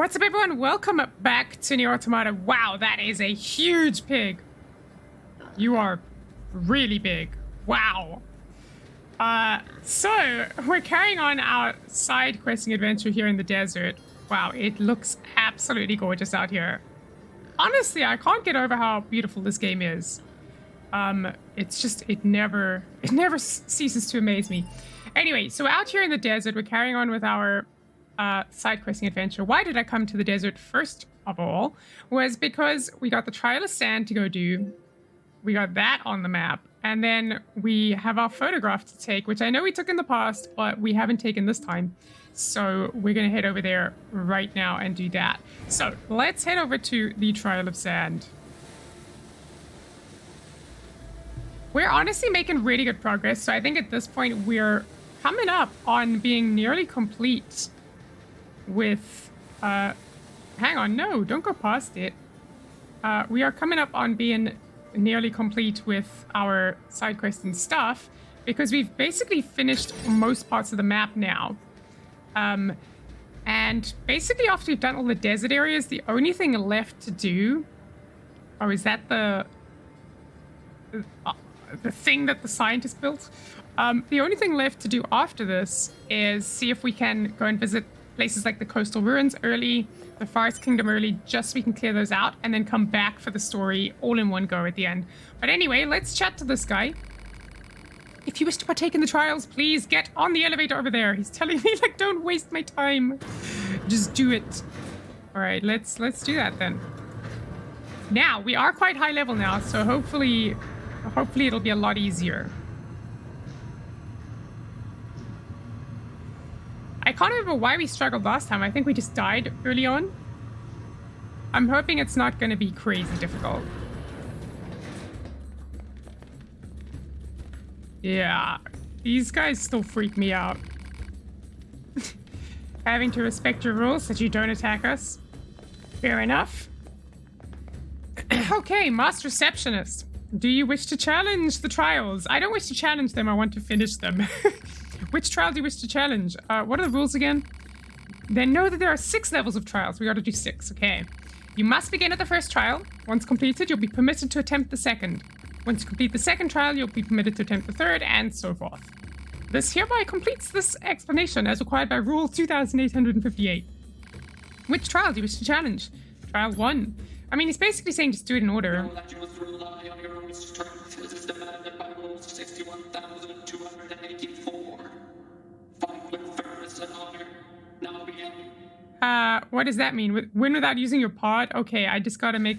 What's up, everyone? Welcome back to NieR Automata. Wow, that is a huge pig. You are really big. Wow. So we're carrying on our side questing adventure here in the desert. Wow, it looks absolutely gorgeous out here. Honestly, I can't get over how beautiful this game is. It's just, it never ceases to amaze me. Anyway, so out here in the desert, we're carrying on with our side questing adventure. Why did I come to the desert first of all? Was because we got the Trial of Sand to go do. We got that on the map. And then we have our photograph to take, which I know we took in the past, but we haven't taken this time. So we're going to head over there right now and do that. So let's head over to the Trial of Sand. We're honestly making really good progress. So I think at this point we're coming up on being nearly complete with, hang on, no, don't go past it. We are coming up on being nearly complete with our side quests and stuff because we've basically finished most parts of the map now. And basically after we've done all the desert areas, the only thing left to do, oh, is that the thing that the scientist built? The only thing left to do after this is see if we can go and visit places like the Coastal Ruins early, the Forest Kingdom early, just so we can clear those out, and then come back for the story all in one go at the end. But anyway, let's chat to this guy. If you wish to partake in the trials, please get on the elevator over there. He's telling me, like, don't waste my time. Just do it. All right, let's do that then. Now, we are quite high level now, so hopefully it'll be a lot easier. I can't remember why we struggled last time. I think we just died early on. I'm hoping it's not going to be crazy difficult. Yeah, these guys still freak me out. Having to respect your rules so that you don't attack us. Fair enough. Okay, Master Receptionist. Do you wish to challenge the trials? I don't wish to challenge them. I want to finish them. Which trial do you wish to challenge? What are the rules again? Then know that there are 6 levels of trials. We got to do 6, okay. You must begin at the first trial. Once completed, you'll be permitted to attempt the second. Once you complete the second trial, you'll be permitted to attempt the third, and so forth. This hereby completes this explanation as required by Rule 2858. Which trial do you wish to challenge? Trial 1. I mean, he's basically saying just do it in order. Know that you must rely on your own strength as is demanded by Rule 61,284. Fight with firmness and honor. Now begin. What does that mean? Win without using your pod? Okay, I just gotta make...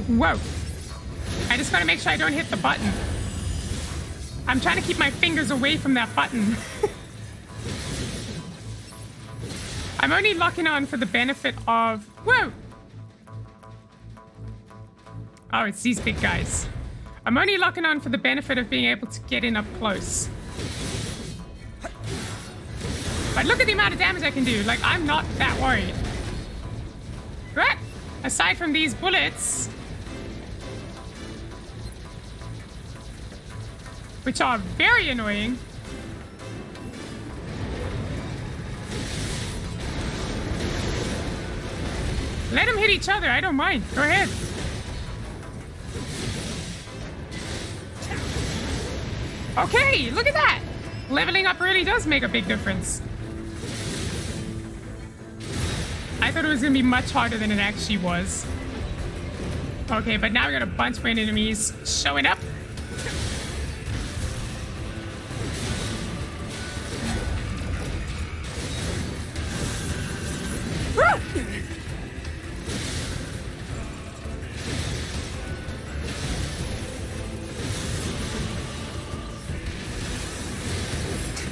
Whoa. I just gotta make sure I don't hit the button. I'm trying to keep my fingers away from that button. I'm only locking on for the benefit of... Whoa! Oh, it's these big guys. I'm only locking on for the benefit of being able to get in up close. But look at the amount of damage I can do. Like, I'm not that worried. But aside from these bullets, which are very annoying. Let them hit each other. I don't mind. Go ahead. Okay, look at that. Leveling up really does make a big difference. I thought it was going to be much harder than it actually was. Okay, but now we got a bunch of enemies showing up.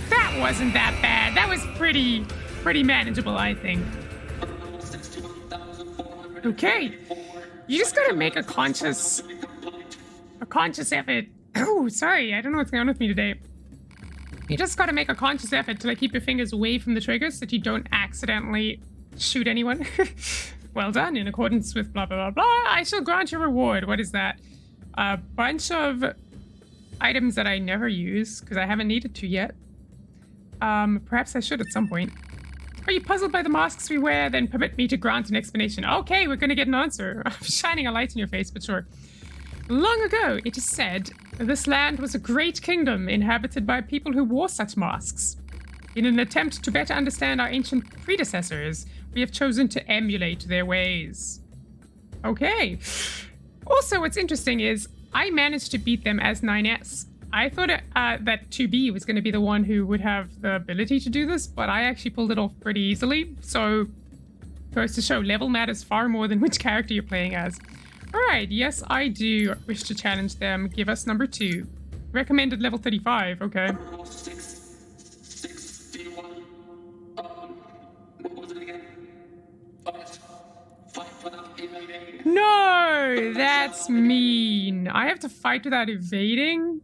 That wasn't that bad. That was pretty manageable, I think. Okay. You just gotta make a conscious effort. Oh, sorry. I don't know what's going on with me today. You just gotta make a conscious effort to, like, keep your fingers away from the triggers so that you don't accidentally shoot anyone. Well done. In accordance with blah, blah, blah, blah, I shall grant you a reward. What is that? A bunch of items that I never use because I haven't needed to yet. Perhaps I should at some point. Are you puzzled by the masks we wear? Then permit me to grant an explanation. Okay, we're gonna get an answer. I'm shining a light in your face, but sure. Long ago, it is said, this land was a great kingdom inhabited by people who wore such masks. In an attempt to better understand our ancient predecessors, we have chosen to emulate their ways. Okay. Also, what's interesting is I managed to beat them as 9S. I thought that 2B was going to be the one who would have the ability to do this, but I actually pulled it off pretty easily. So, goes to show level matters far more than which character you're playing as. Alright, yes, I do wish to challenge them. Give us number 2. Recommended level 35, okay. Rule 661. What was it again? Fight without invading. No, that's mean. I have to fight without evading?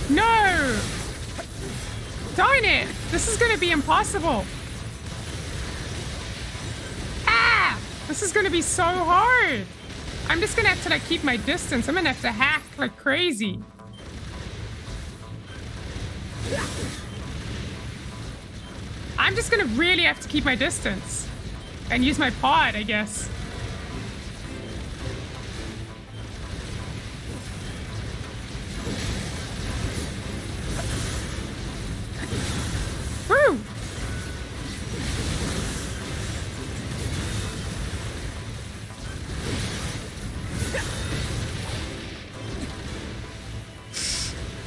No! Darn it! This is gonna be impossible. Ah! This is gonna be so hard. I'm just gonna have to like keep my distance. I'm gonna have to hack like crazy. I'm just gonna really have to keep my distance. And use my pod, I guess. Woo!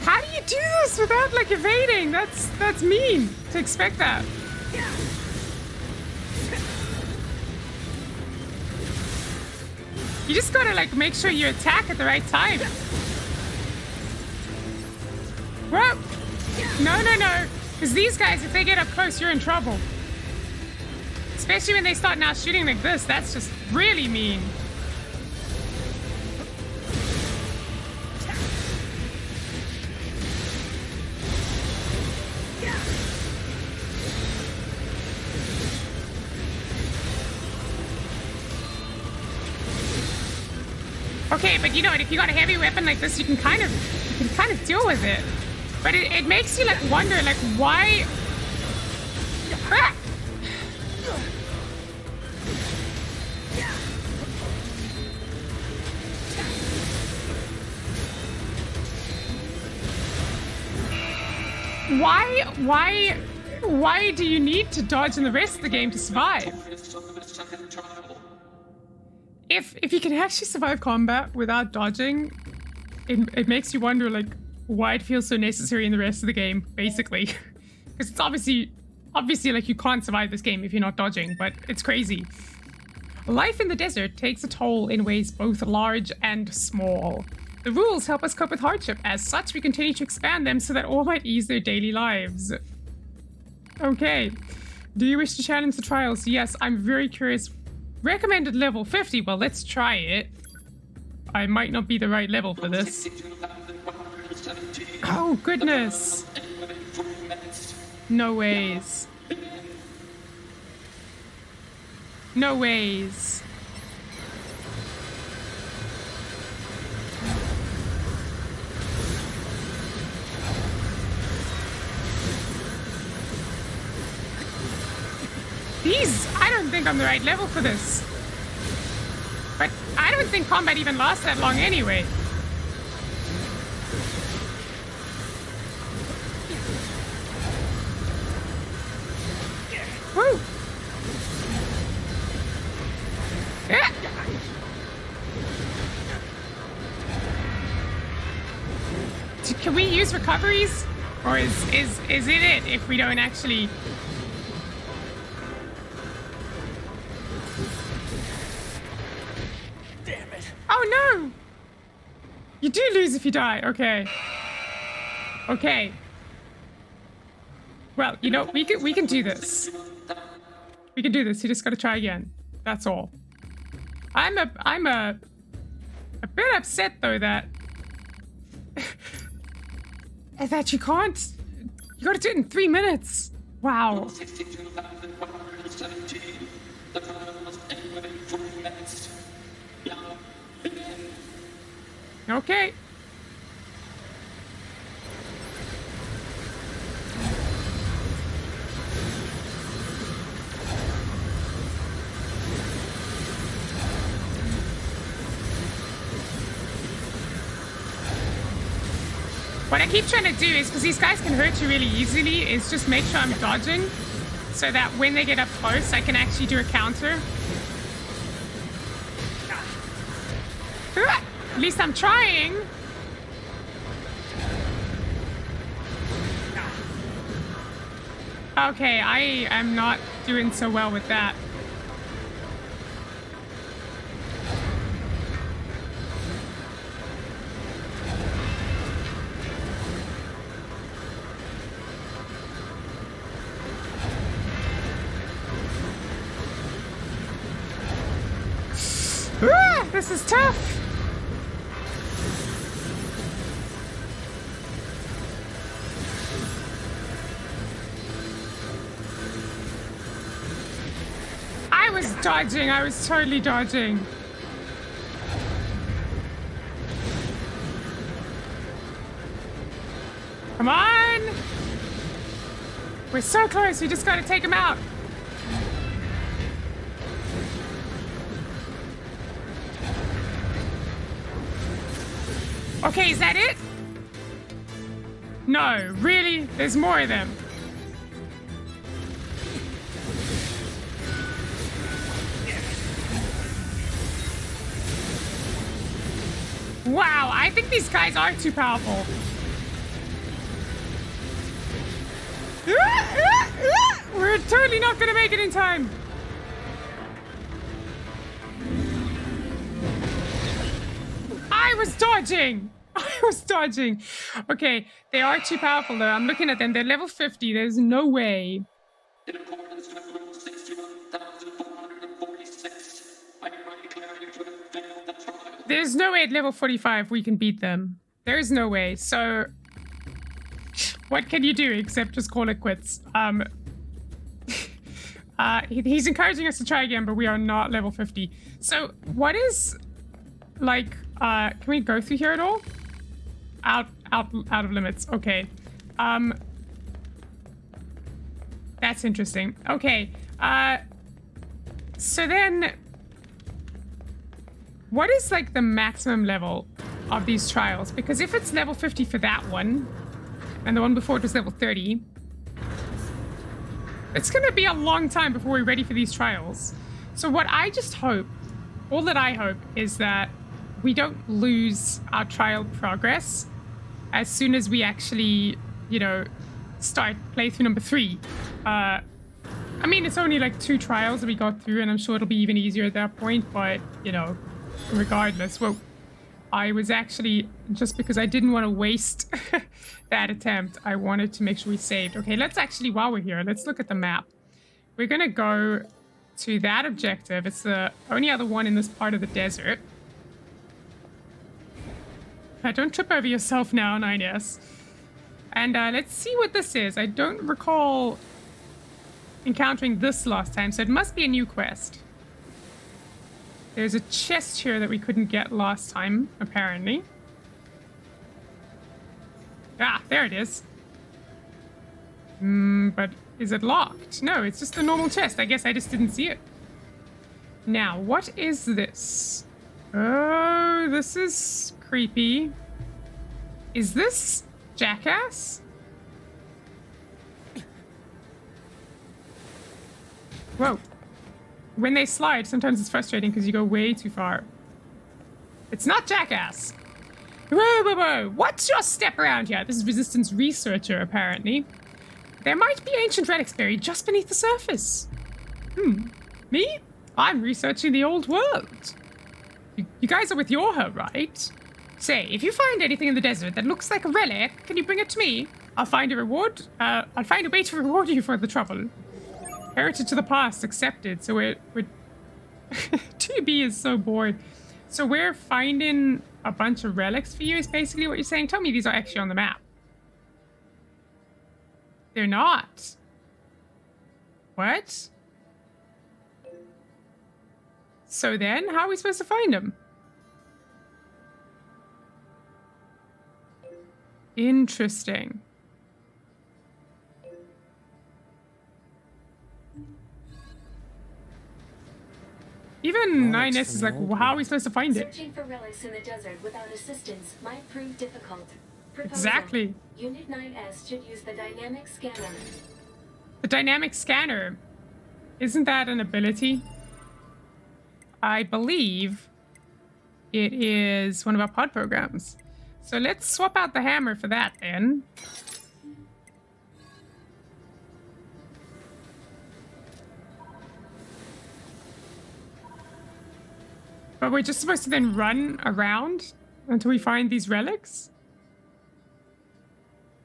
How do you do this without like evading? That's mean to expect that. You just gotta like make sure you attack at the right time. Whoa! No, no, no. Because these guys, if they get up close, you're in trouble. Especially when they start now shooting like this. That's just really mean. Okay, but you know what? If you got a heavy weapon like this, you can kind of deal with it. But it makes you like wonder, like why? Ah! Why do you need to dodge in the rest of the game to survive? If you can actually survive combat without dodging, it makes you wonder like why it feels so necessary in the rest of the game, basically. Because it's obviously like you can't survive this game if you're not dodging, but it's crazy. Life in the desert takes a toll in ways both large and small. The rules help us cope with hardship. As such, we continue to expand them so that all might ease their daily lives. Okay. Do you wish to challenge the trials? Yes, I'm very curious. Recommended level 50. Well, let's try it. I might not be the right level for this. Oh, goodness. No ways. No ways. I don't think I'm the right level for this. But I don't think combat even lasts that long anyway. Woo! Yeah. Can we use recoveries? Or is it if we don't actually... Oh no! You do lose if you die. Okay. Okay. Well, you know, we can do this. We can do this. You just gotta try again. That's all. I'm a bit upset though that that you can't. You gotta do it in 3 minutes. Wow. Okay. What I keep trying to do is, because these guys can hurt you really easily, is just make sure I'm dodging so that when they get up close, I can actually do a counter. At least I'm trying. Okay, I am not doing so well with that. This is tough. I was dodging. I was totally dodging. Come on. We're so close. We just got to take him out. Okay, is that it? No, really? There's more of them. Wow, I think these guys are too powerful. We're totally not gonna make it in time. I was dodging. I was dodging. Okay, they are too powerful though. I'm looking at them. They're level 50. There's no way. In accordance with Rule 61,446, I hereby declare you to have failed the trial. There's no way at level 45 we can beat them. There's no way. So, what can you do except just call it quits? He's encouraging us to try again, but we are not level 50. So, what is, like, can we go through here at all? Out of limits. Okay. That's interesting. Okay. So then, what is like the maximum level of these trials? Because if it's level 50 for that one, and the one before it was level 30, it's gonna be a long time before we're ready for these trials. So what I just hope, all that I hope, is that we don't lose our trial progress as soon as we actually, you know, start playthrough number 3. I mean, it's only like 2 trials that we got through, and I'm sure it'll be even easier at that point, but, you know, regardless. Well, I was actually, just because I didn't want to waste that attempt, I wanted to make sure we saved. Okay, let's actually, while we're here, let's look at the map. We're going to go to that objective. It's the only other one in this part of the desert. Don't trip over yourself now, 9S. And let's see what this is. I don't recall encountering this last time, so it must be a new quest. There's a chest here that we couldn't get last time, apparently. Ah, there it is. But is it locked? No, it's just a normal chest. I guess I just didn't see it. Now, what is this? Oh, this is creepy. Is this Jackass? Whoa. When they slide, sometimes it's frustrating because you go way too far. It's not Jackass. Whoa, whoa, whoa. What's your step around here? This is Resistance researcher, apparently. There might be ancient relics buried just beneath the surface. Me? I'm researching the old world. You guys are with YoRHa, right? Say, if you find anything in the desert that looks like a relic, can you bring it to me? I'll find a reward. I'll find a way to reward you for the trouble. Heritage to the past accepted. So we're 2B is so bored. So we're finding a bunch of relics for you is basically what you're saying. Tell me these are actually on the map. They're not. What? So then, how are we supposed to find them? Interesting. Even 9S is like, well, how are we supposed to find it? Searching for relics in the desert without assistance might prove difficult. Proposal. Exactly. Unit 9S should use the dynamic scanner. The dynamic scanner. Isn't that an ability? I believe it is one of our pod programs. So let's swap out the hammer for that then. But we're just supposed to then run around until we find these relics?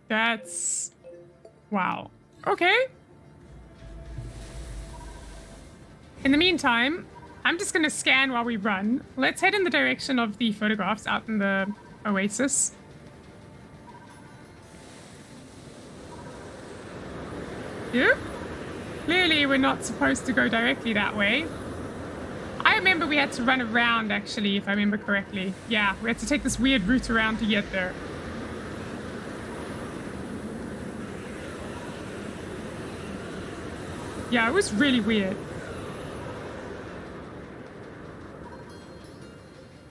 That's... wow. Okay. In the meantime, I'm just going to scan while we run. Let's head in the direction of the photographs out in the oasis. Yeah? Clearly, we're not supposed to go directly that way. I remember we had to run around, actually, if I remember correctly. Yeah, we had to take this weird route around to get there. Yeah, it was really weird.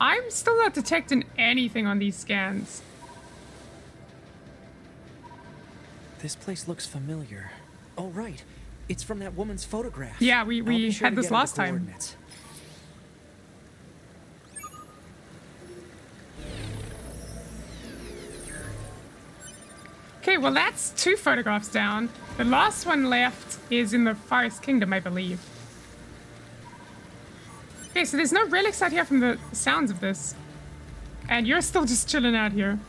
I'm still not detecting anything on these scans. This place looks familiar. Oh, right. It's from that woman's photograph. Yeah, we I'll be sure had to this get her the last time. coordinates. Okay, well, that's 2 photographs down. The last one left is in the Forest Kingdom, I believe. Okay, so there's no relics out here from the sounds of this. And you're still just chilling out here.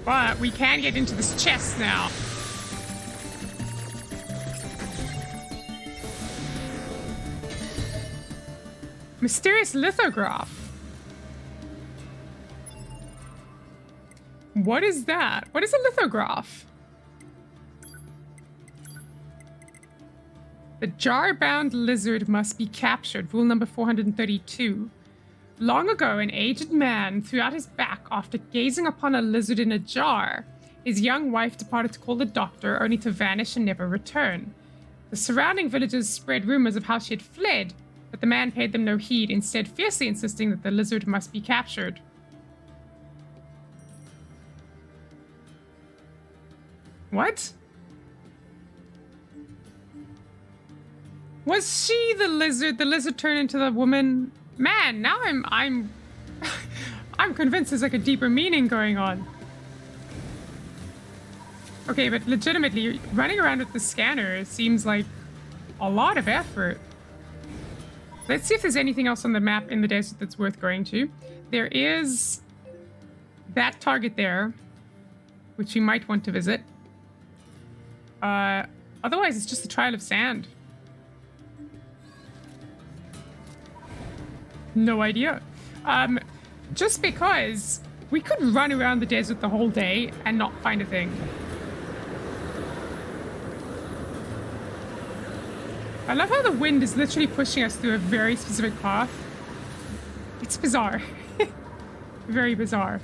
But we can get into this chest now. Mysterious lithograph. What is that? What is a lithograph? The jar-bound lizard must be captured. Rule number 432. Long ago, an aged man threw out his back after gazing upon a lizard in a jar. His young wife departed to call the doctor, only to vanish and never return. The surrounding villagers spread rumors of how she had fled, but the man paid them no heed, instead fiercely insisting that the lizard must be captured. What? Was she the lizard? The lizard turned into the woman? Man, now I'm I'm convinced there's like a deeper meaning going on. Okay, but legitimately, running around with the scanner seems like a lot of effort. Let's see if there's anything else on the map in the desert that's worth going to. There is that target there, which we might want to visit. Otherwise, it's just a trail of sand. No idea. Just because we could run around the desert the whole day and not find a thing. I love how the wind is literally pushing us through a very specific path. It's bizarre. Very bizarre.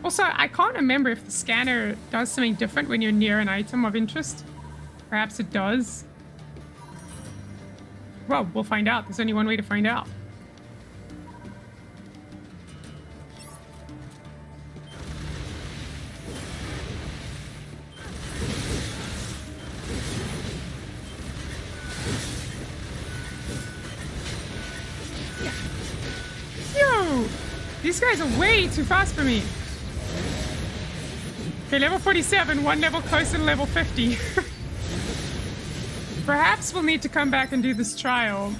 Also, I can't remember if the scanner does something different when you're near an item of interest. Perhaps it does. Well, we'll find out. There's only one way to find out. Yo! These guys are way too fast for me. Okay, level 47, one level closer to level 50. Perhaps we'll need to come back and do this trial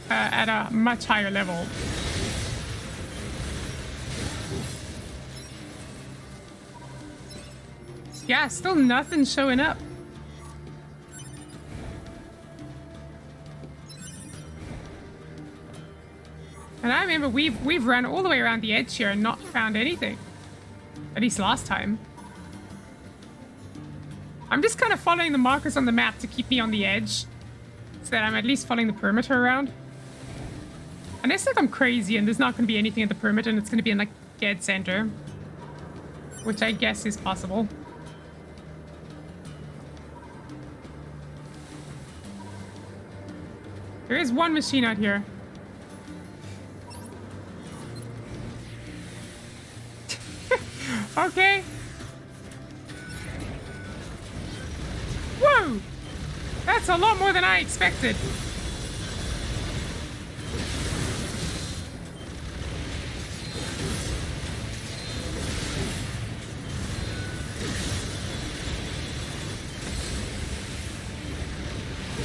at a much higher level. Yeah, still nothing showing up. And I remember we've run all the way around the edge here and not found anything. At least last time. I'm just kind of following the markers on the map to keep me on the edge. So that I'm at least following the perimeter around. Unless like I'm crazy and there's not going to be anything at the perimeter and it's going to be in like dead center. Which I guess is possible. There is one machine out here. Okay, That's a lot more than I expected.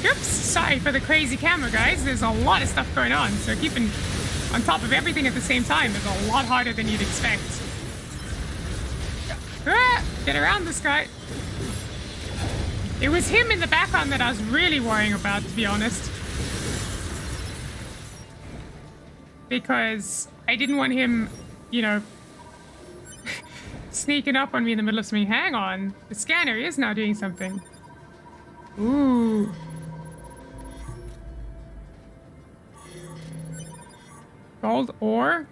Oops, sorry for the crazy camera, guys. There's a lot of stuff going on, so keeping on top of everything at the same time is a lot harder than you'd expect. Ah, get around this guy. It was him in the background that I was really worrying about, to be honest. Because I didn't want him, you know, sneaking up on me in the middle of something. Hang on. The scanner is now doing something. Ooh. Gold ore?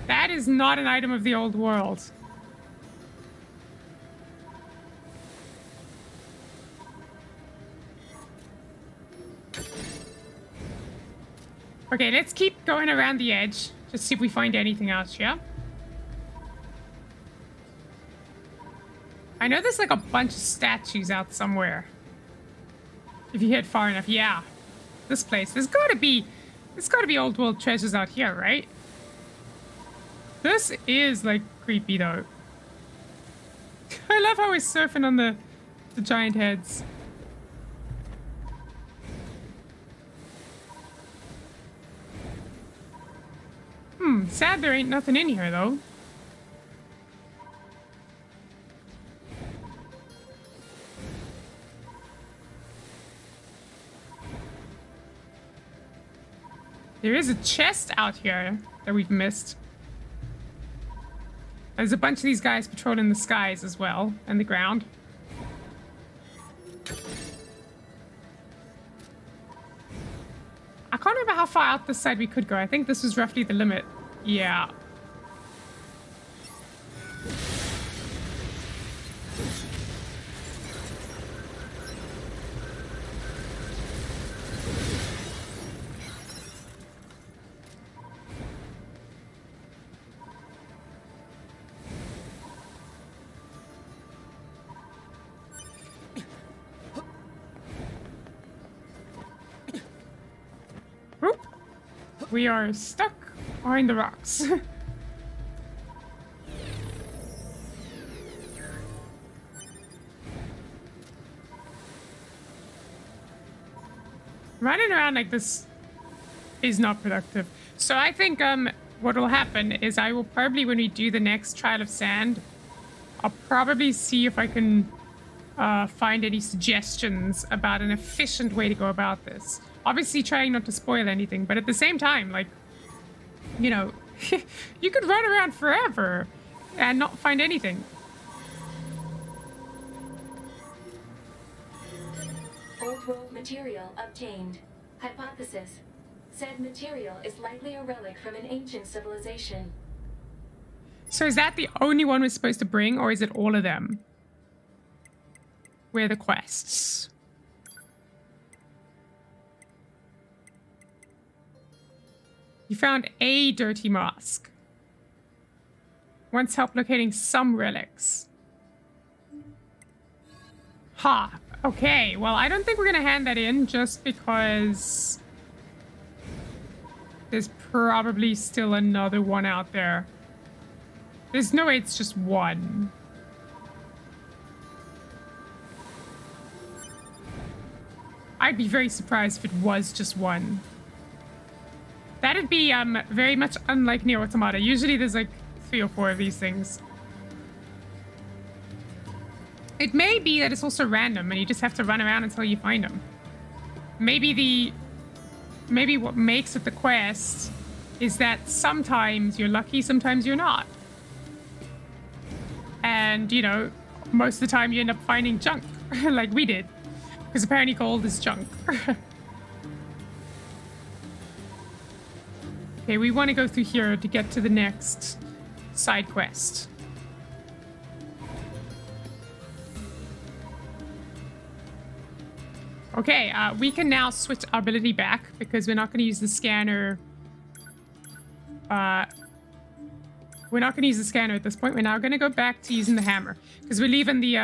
That is not an item of the old world. Okay, let's keep going around the edge. Just see if we find anything else, yeah? I know there's like a bunch of statues out somewhere. If you hit far enough, yeah. This place. There's gotta be old world treasures out here, right? This is like creepy though. I love how we're surfing on the giant heads. Sad there ain't nothing in here though. There is a chest out here that we've missed. There's a bunch of these guys patrolling the skies as well, and the ground. I can't remember how far out this side we could go. I think this was roughly the limit. Yeah. We are stuck behind the rocks. Running around like this is not productive. So I think what will happen is I will probably, when we do the next trial of sand, I'll probably see if I can find any suggestions about an efficient way to go about this. Obviously trying not to spoil anything, but at the same time, like, you know, you could run around forever and not find anything. Old world material obtained. Hypothesis. Said material is likely a relic from an ancient civilization. So is that the only one we're supposed to bring, or is it all of them? Where are the quests? You found a dirty mask. Once help locating some relics. Ha. Okay, well, I don't think we're gonna hand that in just because there's probably still another one out there. There's no way it's just one. I'd be very surprised if it was just one. That'd be very much unlike NieR Automata. Usually there's like 3 or 4 of these things. It may be that it's also random and you just have to run around until you find them. Maybe what makes it the quest is that sometimes you're lucky, sometimes you're not. And, you know, most of the time you end up finding junk, like we did. Because apparently gold is junk. Okay, we want to go through here to get to the next side quest. Okay, we can now switch our ability back because we're not going to use the scanner. We're not going to use the scanner at this point. We're now going to go back to using the hammer because we're leaving the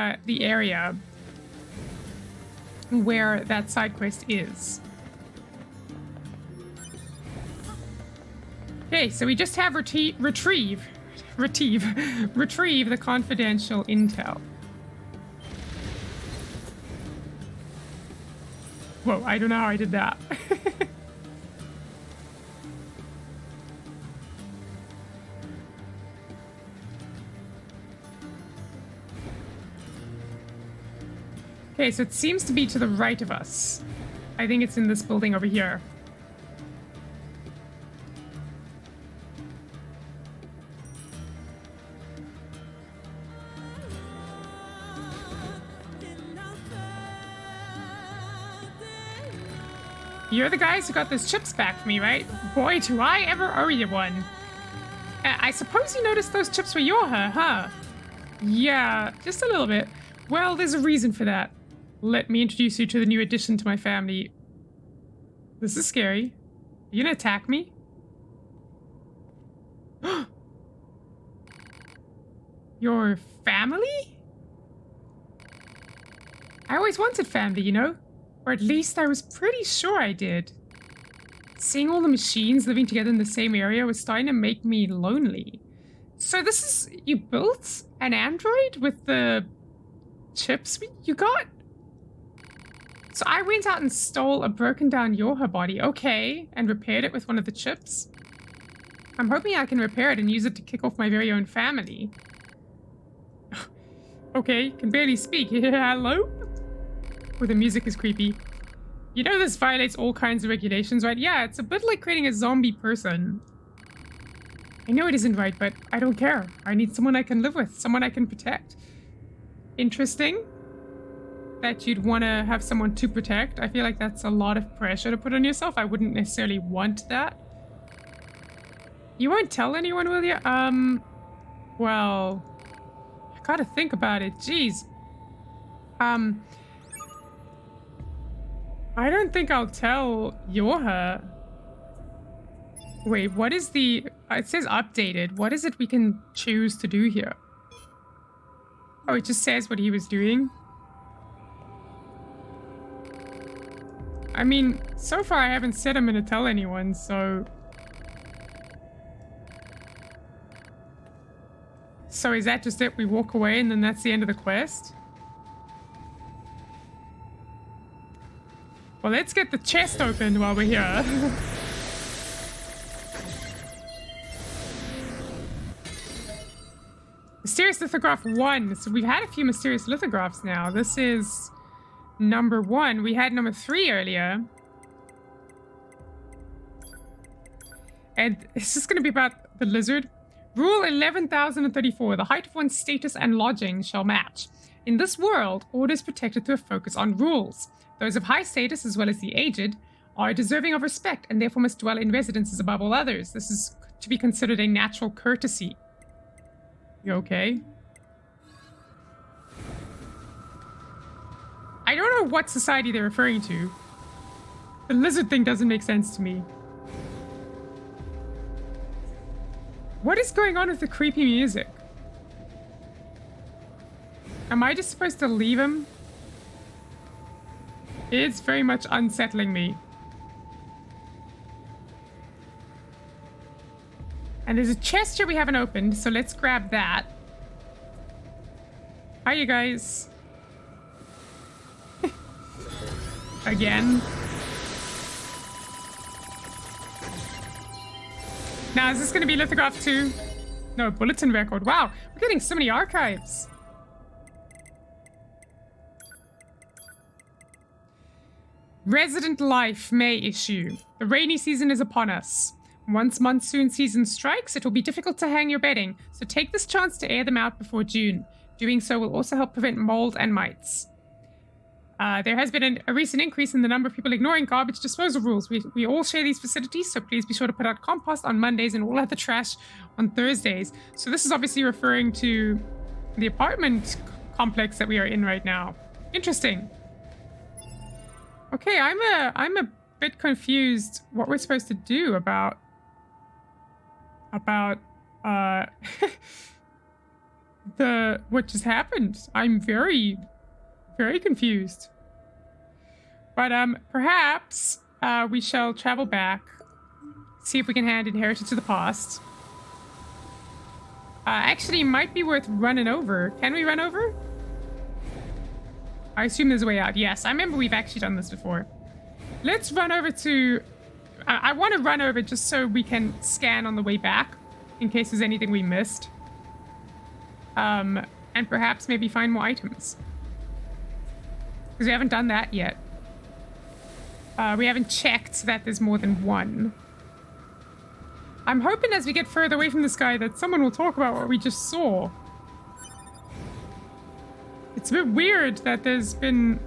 area where that side quest is. Okay, so we just have retrieve the confidential intel. Whoa, I don't know how I did that. Okay, so it seems to be to the right of us. I think it's in this building over here. You're the guys who got those chips back for me, right? Boy, do I ever owe you one. I suppose you noticed those chips were YoRHa, huh? Yeah, just a little bit. Well, there's a reason for that. Let me introduce you to the new addition to my family. This is scary. You gonna attack me? Your family? I always wanted family, you know? Or at least I was pretty sure I did. Seeing all the machines living together in the same area was starting to make me lonely. So this is... You built an android with the chips you got? So I went out and stole a broken down YoRHa body, okay, and repaired it with one of the chips. I'm hoping I can repair it and use it to kick off my very own family. Okay, can barely speak. Hello? Oh, the music is creepy. You know this violates all kinds of regulations, right? Yeah, it's a bit like creating a zombie person. I know it isn't right, but I don't care. I need someone I can live with, someone I can protect. Interesting that you'd want to have someone to protect. I feel like that's a lot of pressure to put on yourself. I wouldn't necessarily want that. You won't tell anyone, will you? Well, I gotta think about it. Jeez. I don't think I'll tell YoRHa. Wait, what is the... It says updated. What is it we can choose to do here? Oh, it just says what he was doing. I mean, so far I haven't said I'm gonna tell anyone, so... So is that just it? We walk away and then that's the end of the quest? Well, let's get the chest open while we're here. Mysterious lithograph 1. So we've had a few mysterious lithographs now. This is number 1. We had number 3 earlier. And it's just going to be about the lizard. Rule 11,034. The height of one's status and lodging shall match. In this world, order is protected through a focus on rules. Those of high status, as well as the aged, are deserving of respect and therefore must dwell in residences above all others. This is to be considered a natural courtesy. You okay? I don't know what society they're referring to. The lizard thing doesn't make sense to me. What is going on with the creepy music? Am I just supposed to leave him? It's very much unsettling me. And there's a chest here we haven't opened, so let's grab that. Hi, you guys. Again. Now, is this going to be lithograph 2? No, bulletin record. Wow, we're getting so many archives. Resident life May issue. The rainy season is upon us. Once monsoon season strikes, it will be difficult to hang your bedding, so take this chance to air them out before June. Doing so will also help prevent mold and mites. There has been a recent increase in the number of people ignoring garbage disposal rules. We all share these facilities, so please be sure to put out compost on Mondays and all other trash on Thursdays. So this is obviously referring to the apartment complex that we are in right now. Interesting. Okay, I'm a bit confused what we're supposed to do about what just happened. I'm very, very confused. But perhaps we shall travel back, see if we can hand Inheritance to the past. Actually, it might be worth running over. Can we run over? I assume there's a way out. Yes, I remember we've actually done this before. Let's run over to... I want to run over just so we can scan on the way back in case there's anything we missed. And perhaps maybe find more items. Because we haven't done that yet. We haven't checked that there's more than one. I'm hoping as we get further away from this guy that someone will talk about what we just saw. It's a bit weird that there's been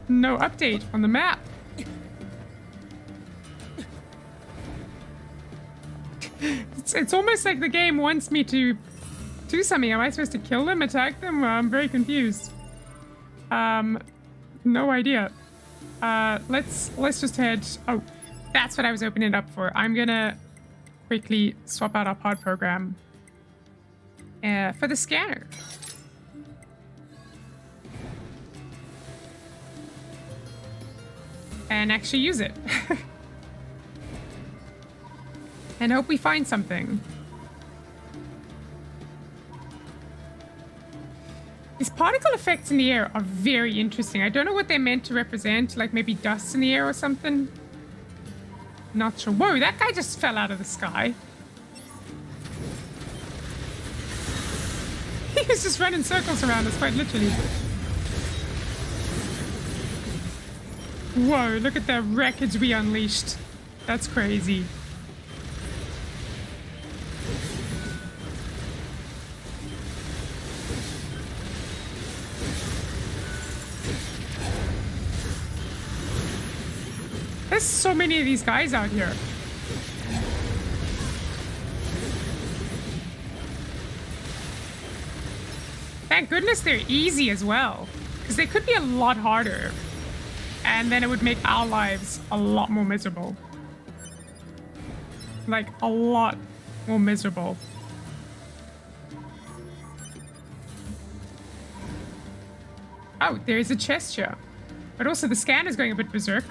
no update on the map. It's almost like the game wants me to do something. Am I supposed to kill them, attack them? I'm very confused. No idea. Let's just head... Oh, that's what I was opening it up for. I'm gonna quickly swap out our pod program for the scanner. And actually use it. And hope we find something. These particle effects in the air are very interesting. I don't know what they're meant to represent, like maybe dust in the air or something. Not sure. Whoa, that guy just fell out of the sky. He was just running circles around us, quite literally. Whoa, look at the wreckage we unleashed. That's crazy. There's so many of these guys out here. Thank goodness they're easy as well. Because they could be a lot harder. And then it would make our lives a lot more miserable. Like, a lot more miserable. Oh, there's a chest here. But also the scanner's going a bit berserk.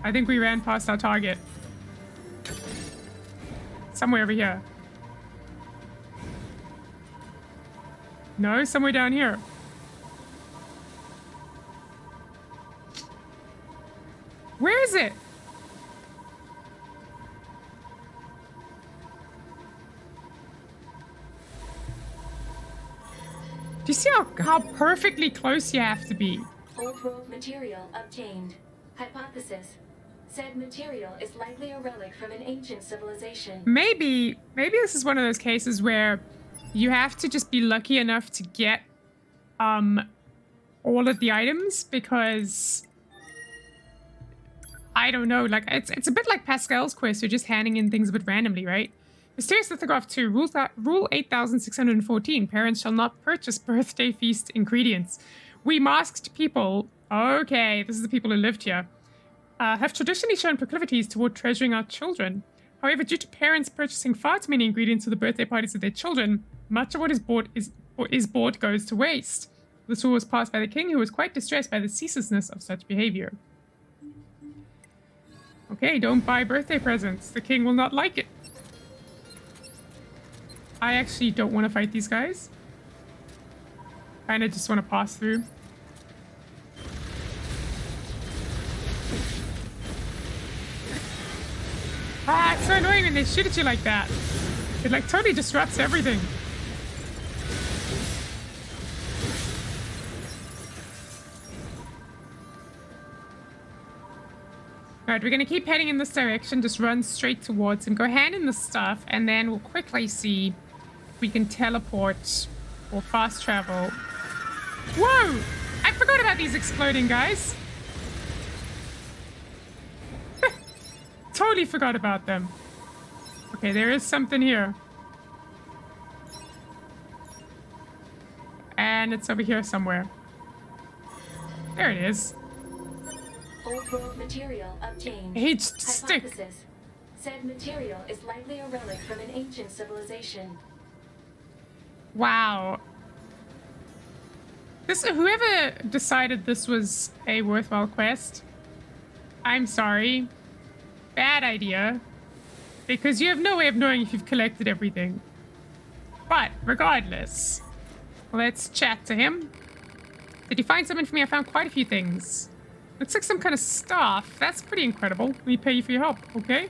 I think we ran past our target. Somewhere over here. No, somewhere down here. Where is it? Do you see how perfectly close you have to be? Old world material obtained. Hypothesis. Said material is likely a relic from an ancient civilization. Maybe this is one of those cases where you have to just be lucky enough to get all of the items, because I don't know, like it's a bit like Pascal's quest. You're just handing in things a bit randomly, right? Mysterious Lithograph 2, Rule 8614. Parents shall not purchase birthday feast ingredients. We masked people, okay, this is the people who lived here, have traditionally shown proclivities toward treasuring our children. However, due to parents purchasing far too many ingredients for the birthday parties of their children, much of what is bought goes to waste. This rule was passed by the king, who was quite distressed by the ceaselessness of such behavior. Okay, don't buy birthday presents. The king will not like it. I actually don't want to fight these guys. Kinda just want to pass through. Ah, it's so annoying when they shoot at you like that. It like totally disrupts everything. Alright, we're gonna keep heading in this direction, just run straight towards him, go hand in the stuff, and then we'll quickly see if we can teleport or fast travel. Whoa! I forgot about these exploding guys. Totally forgot about them. Okay, there is something here. And it's over here somewhere. There it is. Old world material obtained. Aged stick. Hypothesis. Said material is likely a relic from an ancient civilization. Wow. This whoever decided this was a worthwhile quest, I'm sorry. Bad idea. Because you have no way of knowing if you've collected everything. But regardless, let's chat to him. Did you find something for me? I found quite a few things. Looks like some kind of staff. That's pretty incredible. Let me pay you for your help, okay?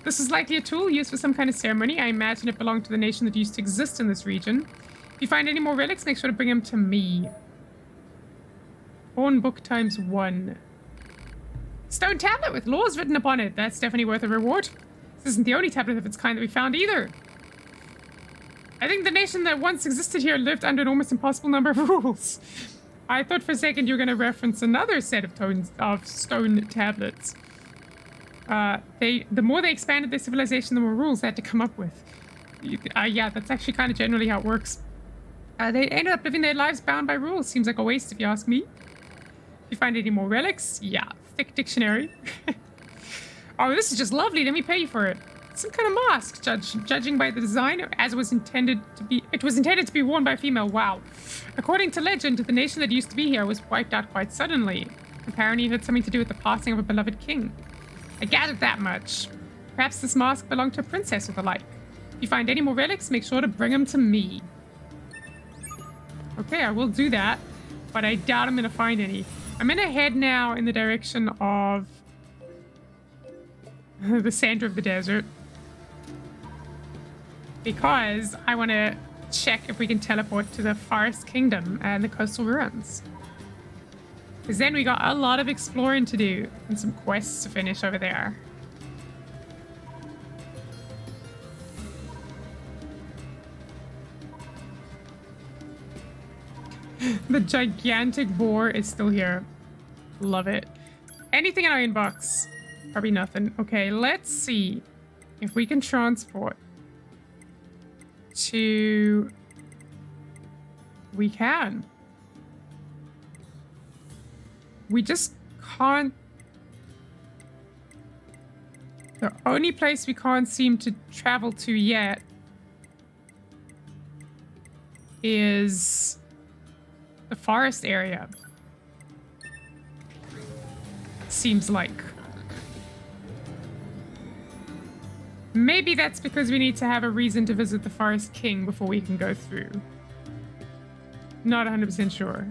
This is likely a tool used for some kind of ceremony. I imagine it belonged to the nation that used to exist in this region. If you find any more relics, make sure to bring them to me. Horn book ×1. Stone tablet with laws written upon it. That's definitely worth a reward. This isn't the only tablet of its kind that we found either. I think the nation that once existed here lived under an almost impossible number of rules. I thought for a second you were going to reference another set of stone tablets. The more they expanded their civilization, the more rules they had to come up with. Yeah, that's actually kind of generally how it works. They ended up living their lives bound by rules. Seems like a waste if you ask me. If you find any more relics, yeah, thick dictionary. Oh, this is just lovely. Let me pay you for it. Some kind of mask, judging by the design, as it was intended to be worn by a female. Wow. According to legend, the nation that used to be here was wiped out quite suddenly. Apparently, it had something to do with the passing of a beloved king. I gathered that much. Perhaps this mask belonged to a princess or the like. If you find any more relics, make sure to bring them to me. Okay, I will do that, but I doubt I'm going to find any. I'm going to head now in the direction of the center of the desert, because I want to check if we can teleport to the Forest Kingdom and the coastal ruins. Because then we got a lot of exploring to do and some quests to finish over there. The gigantic boar is still here. Love it. Anything in our inbox? Probably nothing. Okay, let's see if we can transport to... We can. We just can't... The only place we can't seem to travel to yet is the forest area. Seems like. Maybe that's because we need to have a reason to visit the Forest King before we can go through. Not 100% sure.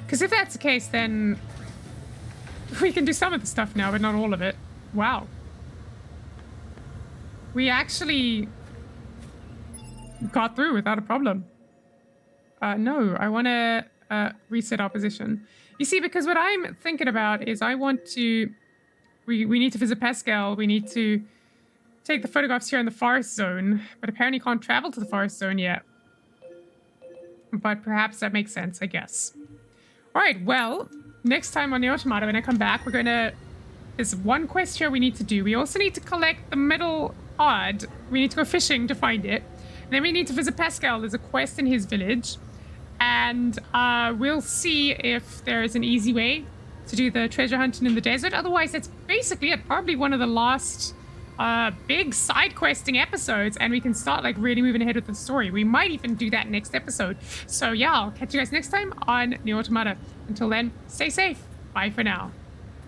Because if that's the case, then we can do some of the stuff now, but not all of it. Wow. We actually got through without a problem. No, I want to reset our position. You see, because what I'm thinking about is I want to... We need to visit Pascal. We need to take the photographs here in the forest zone, but apparently can't travel to the forest zone yet. But perhaps that makes sense, I guess. All right, well, next time on the Automata, when I come back, we're going to... There's one quest here we need to do. We also need to collect the metal pod. We need to go fishing to find it. And then we need to visit Pascal. There's a quest in his village. And we'll see if there is an easy way to do the treasure hunting in the desert. Otherwise, that's basically it. Probably one of the last big side questing episodes. And we can start like really moving ahead with the story. We might even do that next episode. So yeah, I'll catch you guys next time on the Automata. Until then, stay safe. Bye for now.